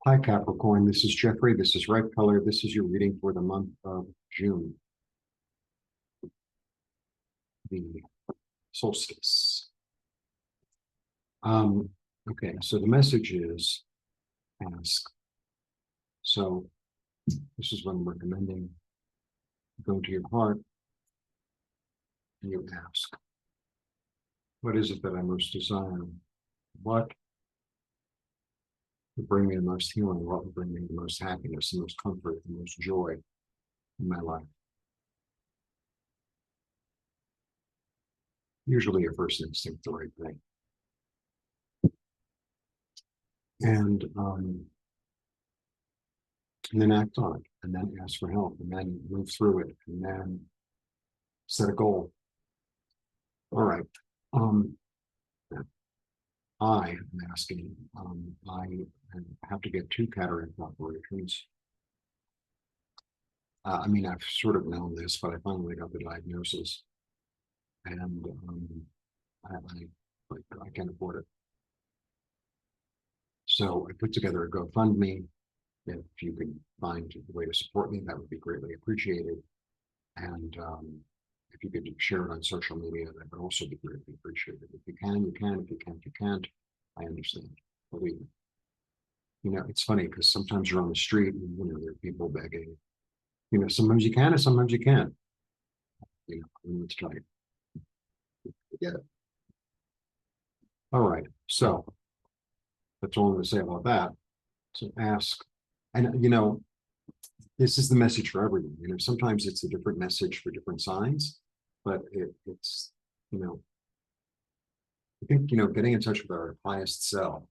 Hi, Capricorn. This is Jeffrey. This is Red Color. This is your reading for the month of June, the solstice. Um, okay, so the message is ask. So this is what I'm recommending. Go to your heart and you ask, what is it that I most desire? What would bring me the most healing? What would bring me the most happiness, the most comfort, the most joy in my life? Usually your first instinct, the right thing. And then act on it, and then ask for help, and then move through it, and then set a goal. All right. Um, I am asking, I have to get two cataract operations. I mean, I've sort of known this, but I finally got the diagnosis, and I can't afford it. So I put together a GoFundMe. If you can find a way to support me, that would be greatly appreciated. And if you could share it on social media, that would also be greatly appreciated. If you can, you can. If you can't, you can't. I understand. Believe me. You know, it's funny because sometimes you're on the street and, there are people begging. Sometimes you can and sometimes you can't. And it's like, yeah. All right. So that's all I'm going to say about that. So ask. And, this is the message for everyone. Sometimes it's a different message for different signs, but it's, I think, getting in touch with our highest self,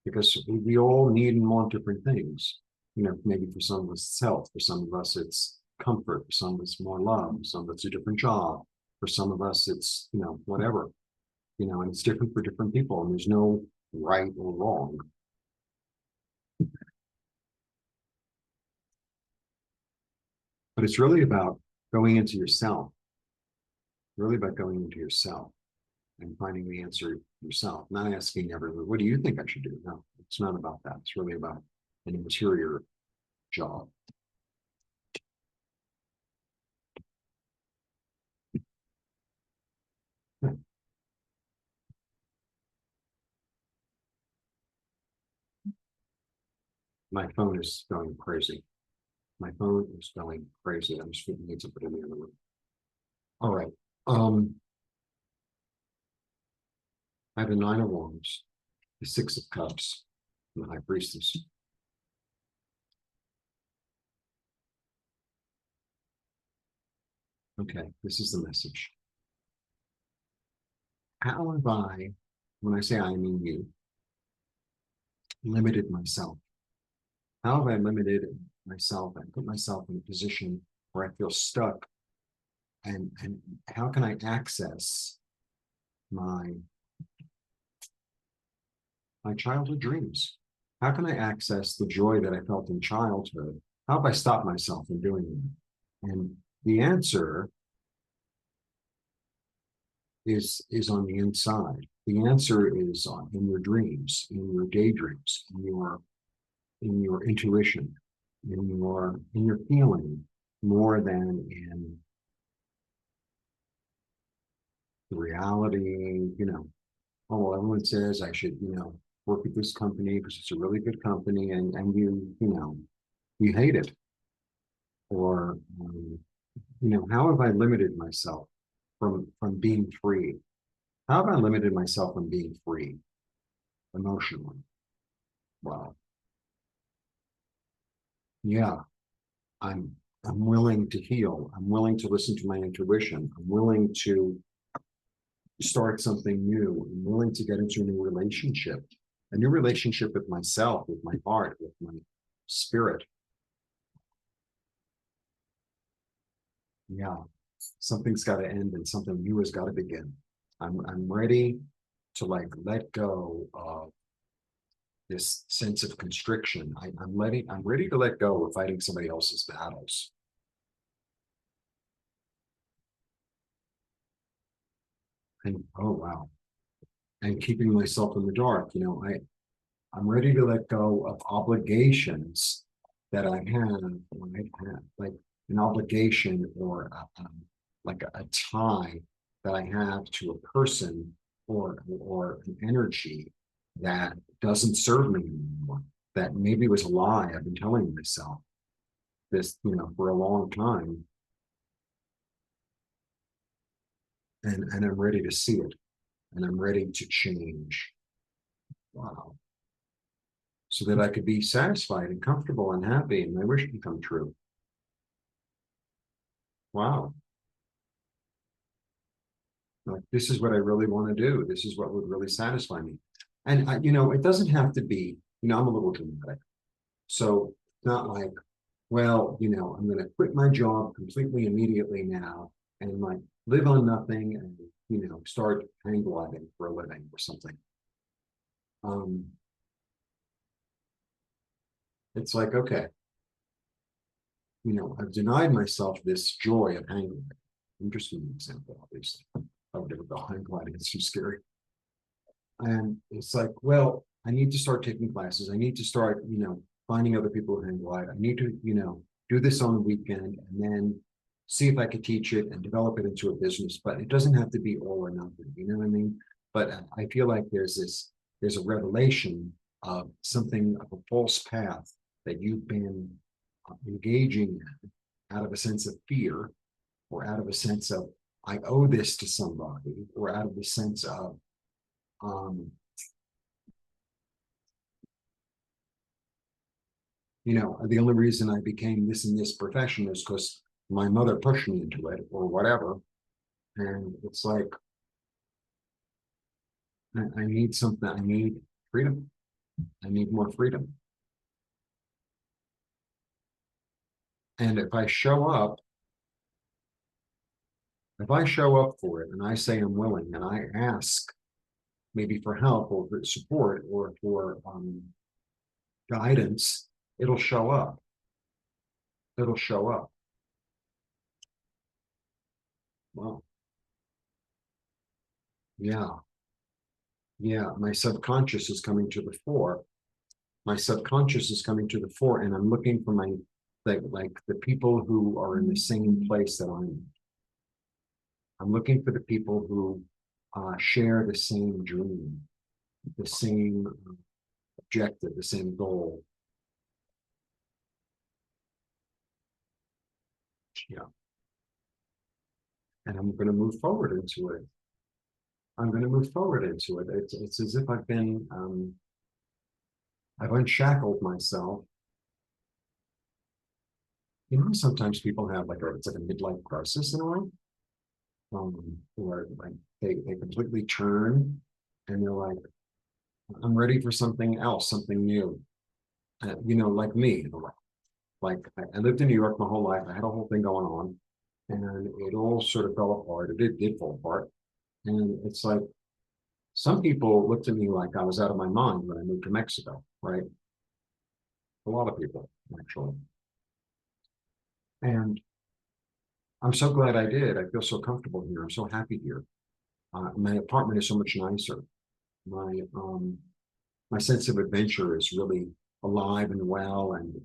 because we all need and want different things. Maybe for some of us it's health, for some of us it's comfort, for some of us more love, for some of us a different job, for some of us it's, whatever, and it's different for different people, and there's no right or wrong. But it's really about going into yourself, really about going into yourself and finding the answer yourself, not asking everyone, what do you think I should do? No, it's not about that. It's really about an interior job. My phone is going crazy. My phone is going crazy. I'm just need to put it in the other room. All right. Um, I have the Nine of Wands, the Six of Cups, and the High Priestess. Okay, this is the message. How have I, when I say I mean you, limited myself? How have I limited myself and put myself in a position where I feel stuck? And how can I access my childhood dreams? How can I access the joy that I felt in childhood? How have I stopped myself from doing that? And the answer is on the inside. The answer is in your dreams, in your daydreams, in your intuition, in your feeling, more than in the reality. Oh, well, everyone says I should, work at this company because it's a really good company, and you hate it. Or how have I limited myself from being free? How have I limited myself from being free emotionally? Well, yeah, I'm willing to heal. I'm willing to listen to my intuition. I'm willing to start something new. I'm willing to get into a new relationship with myself, with my heart, with my spirit. Yeah, something's got to end and something new has got to begin. I'm ready to let go of this sense of constriction. I'm ready to let go of fighting somebody else's battles. And oh wow. And keeping myself in the dark. I'm ready to let go of obligations that I have, like an obligation or like a tie that I have to a person or an energy that doesn't serve me anymore. That maybe was a lie I've been telling myself this, for a long time, and I'm ready to see it, and I'm ready to change. Wow. So that I could be satisfied and comfortable and happy and my wish can come true. Wow. Like, this is what I really want to do. This is what would really satisfy me. And it doesn't have to be, I'm a little dramatic. So it's not like, well, I'm going to quit my job completely immediately now and like live on nothing and, start hang gliding for a living or something. Um, it's like, okay, I've denied myself this joy of hang gliding. Interesting example, obviously. I would never go hang gliding. It's too scary. And it's like, well, I need to start taking classes. I need to start, finding other people who hang glide. I need to, do this on the weekend and then see if I could teach it and develop it into a business. But it doesn't have to be all or nothing. You know what I mean? But I feel like there's a revelation of something of a false path that you've been engaging in out of a sense of fear or out of a sense of I owe this to somebody or out of the sense of um, the only reason I became this in this profession is because my mother pushed me into it or whatever. And it's like, I need something, I need freedom. I need more freedom. And if I show up for it and I say I'm willing and I ask maybe for help or for support or for guidance, it'll show up. It'll show up. Wow. Yeah. Yeah. My subconscious is coming to the fore. My subconscious is coming to the fore, and I'm looking for like the people who are in the same place that I'm in. I'm looking for the people who share the same dream, the same objective, the same goal. Yeah. And I'm going to move forward into it. I'm going to move forward into it. It's as if I've unshackled myself. Sometimes people have it's like a midlife crisis in a way, where like they completely turn and they're like, I'm ready for something else, something new. Like me, like I lived in New York my whole life. I had a whole thing going on, and it all sort of fell apart. It did fall apart, and it's like some people looked at me like I was out of my mind when I moved to Mexico, right? A lot of people, actually. And I'm so glad I did. I feel so comfortable here. I'm so happy here. My apartment is so much nicer. My my sense of adventure is really alive and well, and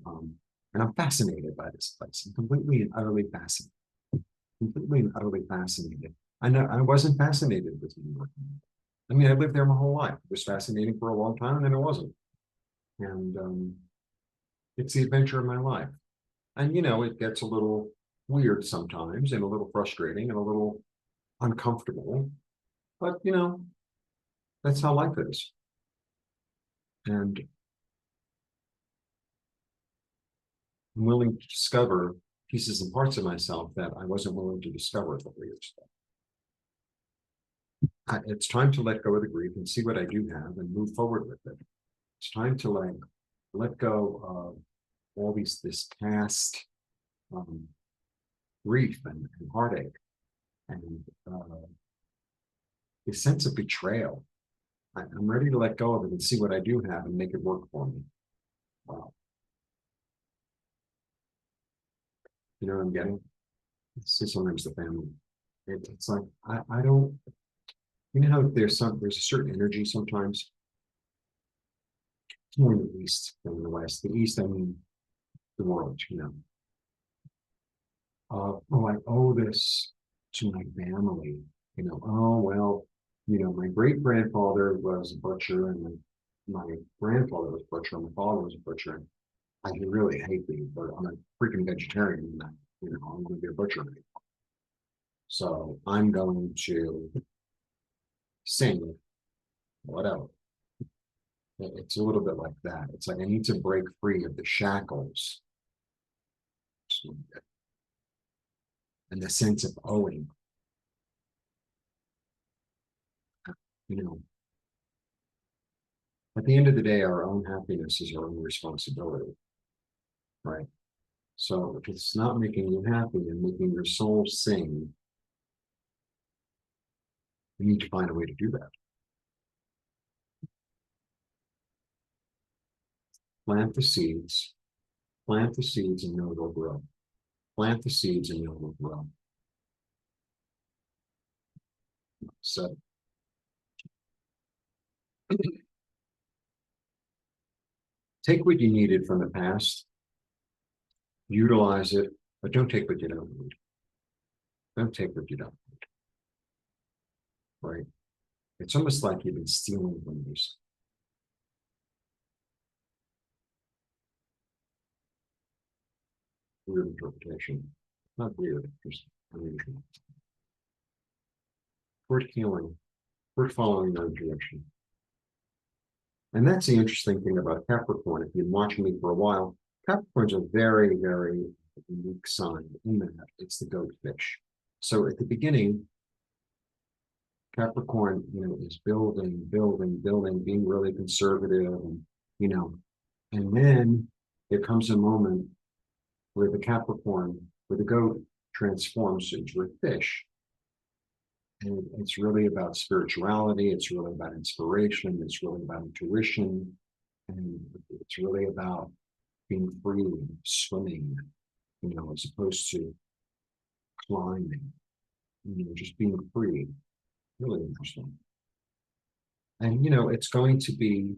I'm fascinated by this place. I'm completely and utterly fascinated. Completely and utterly fascinated. I know I wasn't fascinated with New York. I mean, I lived there my whole life. It was fascinating for a long time, and then it wasn't. And it's the adventure of my life. And it gets a little weird sometimes, and a little frustrating, and a little uncomfortable. But that's how life is. And I'm willing to discover pieces and parts of myself that I wasn't willing to discover a couple years ago. It's time to let go of the grief and see what I do have and move forward with it. It's time to let go of all this past grief and heartache and the sense of betrayal. I'm ready to let go of it and see what I do have and make it work for me. Wow. You know what I'm getting? It's sometimes the family. It's like I don't. How there's a certain energy sometimes more in the East than in the West. The East, I mean, the world, you know. Oh, I owe this to my family, you know. Oh, well, you know, my great grandfather was a butcher, and my grandfather was a butcher, and my father was a butcher. And I really hate these, but I'm a freaking vegetarian, and you know, I'm going to be a butcher. So I'm going to sing whatever. It's a little bit like that. It's like I need to break free of the shackles and the sense of owing. You know, at the end of the day, our own happiness is our own responsibility, right? So if it's not making you happy and making your soul sing, you need to find a way to do that. Plant the seeds, plant the seeds and know they'll grow. Plant the seeds and know they'll grow. So take what you needed from the past, utilize it, but don't take what you don't need. Don't take what you don't need, right? It's almost like you've been stealing from yourself. Weird interpretation. Not weird, just unusual. Toward healing, toward following your intuition. And that's the interesting thing about Capricorn. If you've been watching me for a while, Capricorn's a very, very unique sign in that it's the goat fish. So at the beginning, Capricorn, you know, is building, being really conservative, and you know, and then there comes a moment where the goat transforms into a fish. And it's really about spirituality, it's really about inspiration, it's really about intuition, and it's really about being free and swimming, you know, as opposed to climbing, you know, just being free. Really interesting. And, you know, it's going to be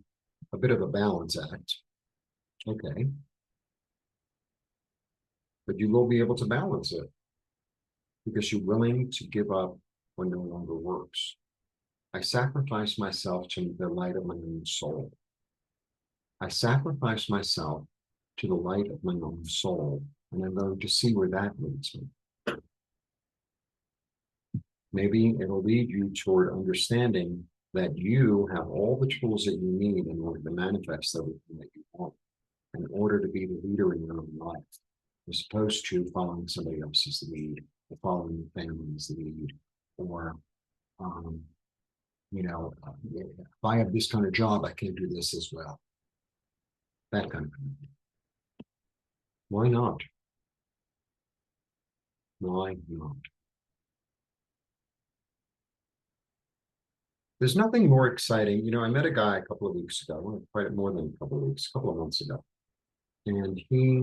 a bit of a balance act. Okay. But you will be able to balance it because you're willing to give up what no longer works. I sacrifice myself to the light of my own soul. I sacrifice myself to the light of my own soul, and I'm going to see where that leads me. Maybe it'll lead you toward understanding that you have all the tools that you need in order to manifest everything that you want, in order to be the leader in your own life, as opposed to following somebody else's lead, or following the family's lead, or you know, if I have this kind of job, I can't do this as well. That kind of thing. Why not? Why not? There's nothing more exciting. You know, I met a guy a couple of weeks ago, well, quite more than a couple of weeks, a couple of months ago. And he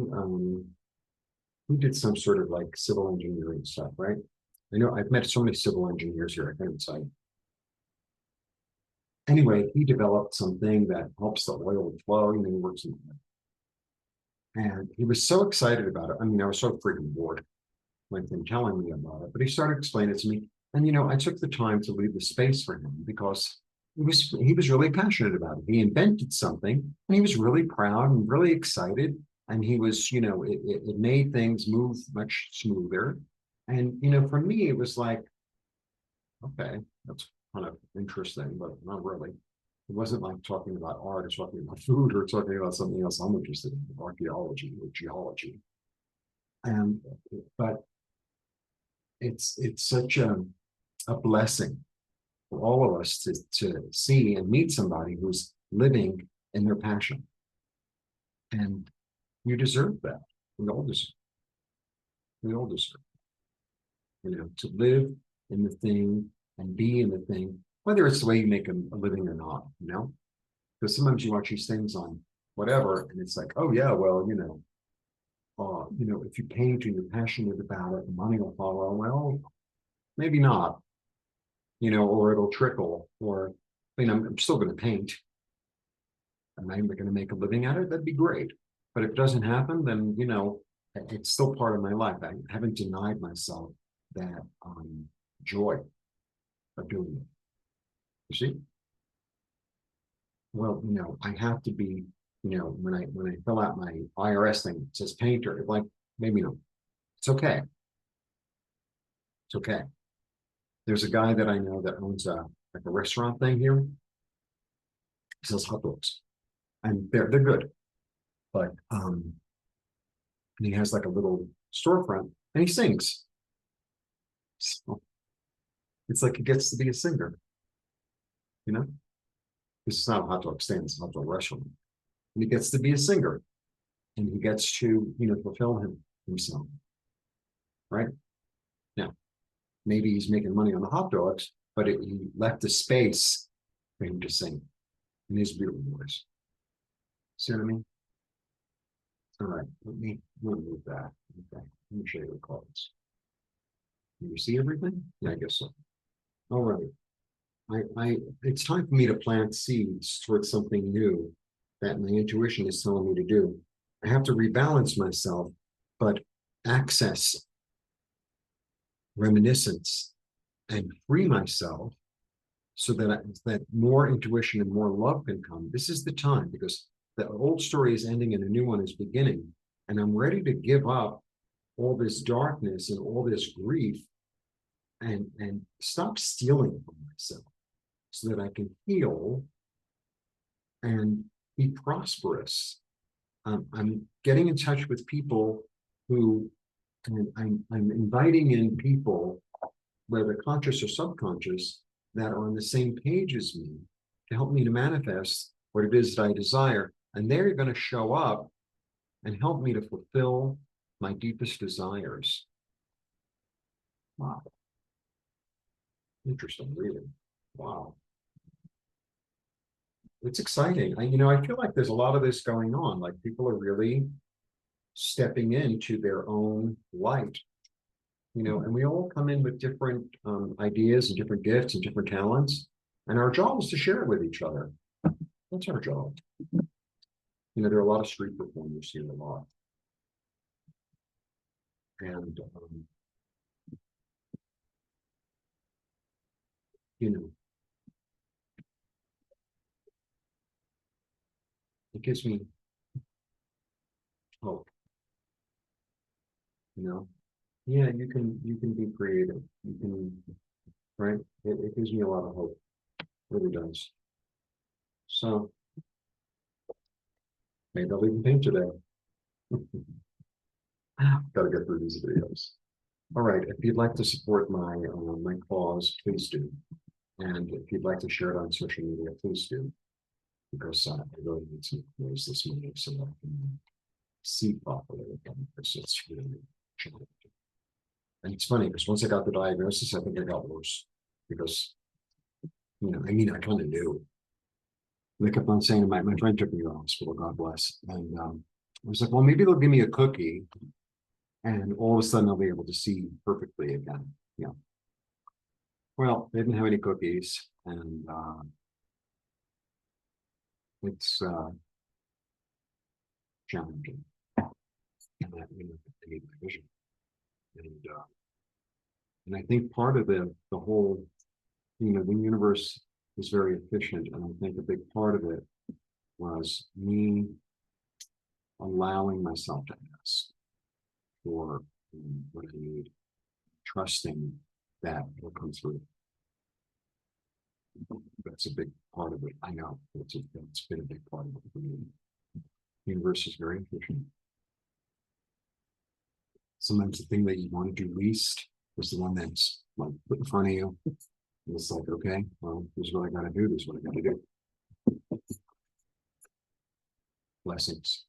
did some sort of like civil engineering stuff, right? I know I've met so many civil engineers here, I can't say. Anyway, he developed something that helps the oil flow, you know, he works in that. And he was so excited about it. I mean, I was so freaking bored with him telling me about it, but he started explaining it to me. And, you know, I took the time to leave the space for him because he was really passionate about it. He invented something and he was really proud and really excited. And he was, you know, it made things move much smoother. And, you know, for me, it was like, okay, that's kind of interesting, but not really. It wasn't like talking about art or talking about food or talking about something else I'm interested in, archaeology or geology. And, but it's such a blessing for all of us to see and meet somebody who's living in their passion. And you deserve that. We all deserve. We all deserve. You know, to live in the thing and be in the thing, whether it's the way you make a living or not, you know? Because sometimes you watch these things on whatever, and it's like, oh yeah, well, you know, if you paint and you're passionate about it, the money will follow. Well, maybe not, you know, or it'll trickle, or I mean, I'm still going to paint. and I'm going to make a living at it, that'd be great. But if it doesn't happen, then, you know, it's still part of my life. I haven't denied myself that joy of doing it. You see? Well, you know, I have to be, you know, when I fill out my IRS thing, it says painter, like, maybe no, it's okay. It's okay. There's a guy that I know that owns like a restaurant thing here. He sells hot dogs, and they're good. But and he has like a little storefront, and he sings. So it's like he gets to be a singer, you know. This is not a hot dog stand; it's a hot dog restaurant, and he gets to be a singer, and he gets to, you know, fulfill himself, right? Now, maybe he's making money on the hot dogs, but he left a space for him to sing in his beautiful voice. See what I mean? All right, let me move that. Okay, let me show you the cards. Can you see everything? Yeah, I guess so. All right. It's time for me to plant seeds towards something new that my intuition is telling me to do. I have to rebalance myself, but access reminiscence and free myself so that that more intuition and more love can come. This is the time, because the old story is ending and a new one is beginning, and I'm ready to give up all this darkness and all this grief and stop stealing from myself so that I can heal and be prosperous. I'm getting in touch with people who, and I'm inviting in people, whether conscious or subconscious, that are on the same page as me to help me to manifest what it is that I desire. And they're going to show up and help me to fulfill my deepest desires. Wow. Interesting reading. Wow. It's exciting. You know, I feel like there's a lot of this going on. Like people are really stepping into their own light, you know, and we all come in with different ideas and different gifts and different talents. And our job is to share it with each other. That's our job. You know, there are a lot of street performers here, a lot. And, you know, it gives me hope, you know. Yeah, you can be creative. You can, right? It gives me a lot of hope. It really does. So maybe I'll even paint today. Gotta get through these videos. All right, if you'd like to support my cause, please do. And if you'd like to share it on social media, please do. Because I really need to raise this money so that I can see properly again, because it's really challenging. And it's funny because once I got the diagnosis, I think it got worse. Because, you know, I mean, I kind of knew. They kept on saying, my friend took me to the hospital, God bless. And I was like, well, maybe they'll give me a cookie and all of a sudden I'll be able to see perfectly again. Yeah. Well, they didn't have any cookies, and it's challenging. And that, you know, I need my vision. And I think part of the whole, you know, the universe is very efficient, and I think a big part of it was me allowing myself to ask for what I need, trusting that will come through. That's a big part of it. I know it's been a big part of it for me. The universe is very efficient. Sometimes the thing that you want to do least is the one that's like put in front of you. And it's like, okay, well, this is what I got to do. This is what I got to do. Blessings.